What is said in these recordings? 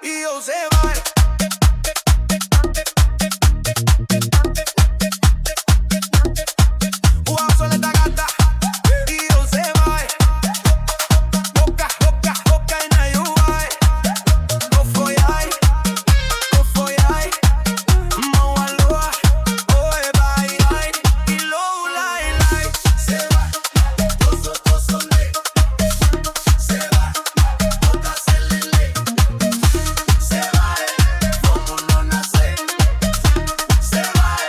e você vai. O obsoleta gata e você vai. Boca, boca, boca e na you vai. O foi ai, mão à lua, oi vai ai. E low lai lai. Cê vai, toso lei. Cê vai, boca celele. Cê vai, vamos não nascer. Cê vai,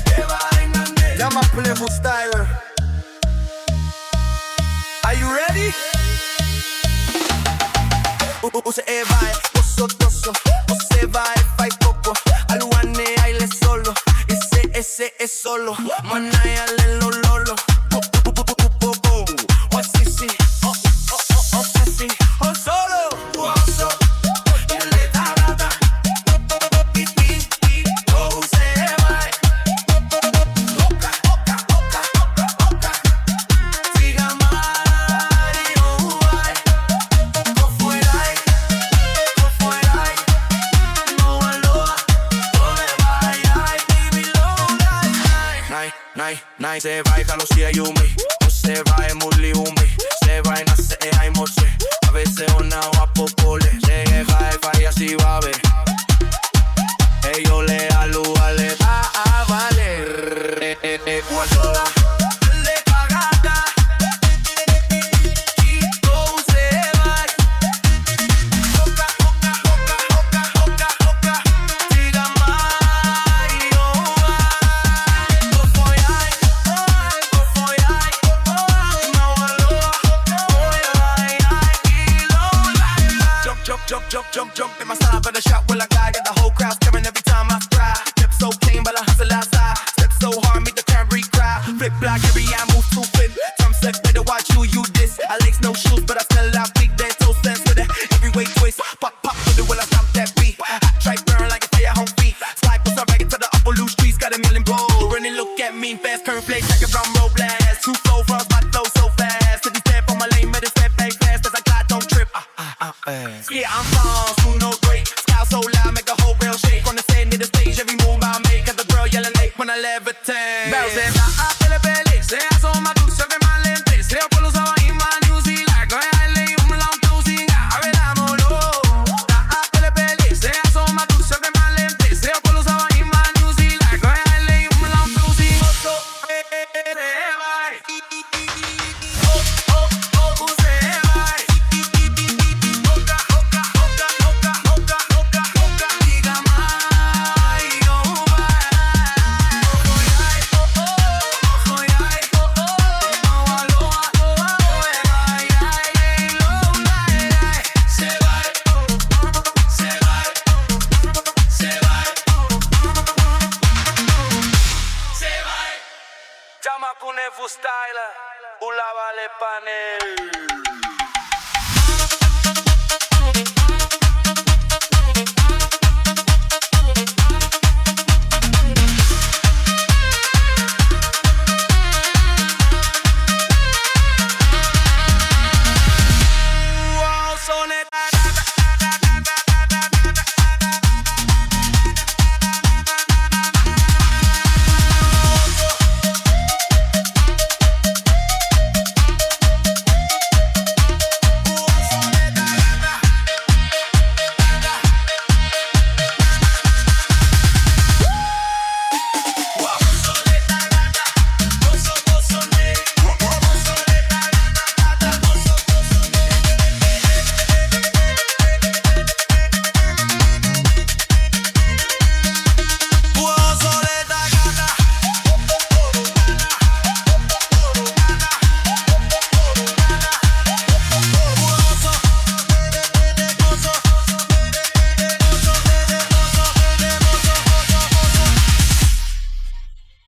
que vai enganar. Yeah, my playful styler. Are you ready? Você vai, você vai, faz pouco. Aluane, aile solo. Esse é solo. Manaya, lelo, lolo. Oh, sisi, oh, sisi, oh, solo. Oso, ele tá gata. Oh, você vai. Boca, boca, boca, boca, boca. Fica Mario, vai. No fuerai, no aloha, oi vai, ai, baby, low, nai, se vai, kalusia yumi, se vai, muli umi, se vai, nase, ai, moche, a veces una guapo pole, se vai, falla, si va a ver, ello le alu, ale, vale, guasola, le pagata, y todo se va. Boca, boca, boca, boca, boca, boca. Diga Mario, vai. O foi ai, não aloha, oi vai ai, e low lai lai. Jump in my style, better shot while I got it. The whole crowd staring every time I fry. Kept so clean, but I hustle outside. Step so hard, make the Camry cry. Flip block, every I move too quick. Some said better watch you this. I lace no shoes, but I still out big. There's no sense with it. Every way twist, pop with it while I stomp that beat. Hot track burn like a fire home feet. Slide push up to the upper loose streets. Got a million bowl. Running, look at me, fast curve play, like a drum roll blast. Two flow frost, my flow so fast. City step on my lane, better step back fast. As I glide, don't trip. Yeah, I'm false, who no break. Style so loud, make the whole rail shake. On the sand near the stage, every move I make. Got the girl yelling late when I levitate. Bounce it, pele pele. Se aso ma tu, se ve ma lente. Se o polo sawa in my New Zealand. Go ahead, lay long to sing. A ver, dámoslo. Pele pele. Se aso ma tu, se ve ma lente. Se o polo sawa in my New Zealand. Go ahead, lay long to sing. Oso, vai. Você vai. Boca, boca, boca, boca, boca, boca, boca. Diga Mario, vai. Foi ai, não aloha, oi vai, ai, low, lai, lai. Cê vai, cê vai, cê vai, cê vai. Chama com Nevo Styler, o Lava Le Panel.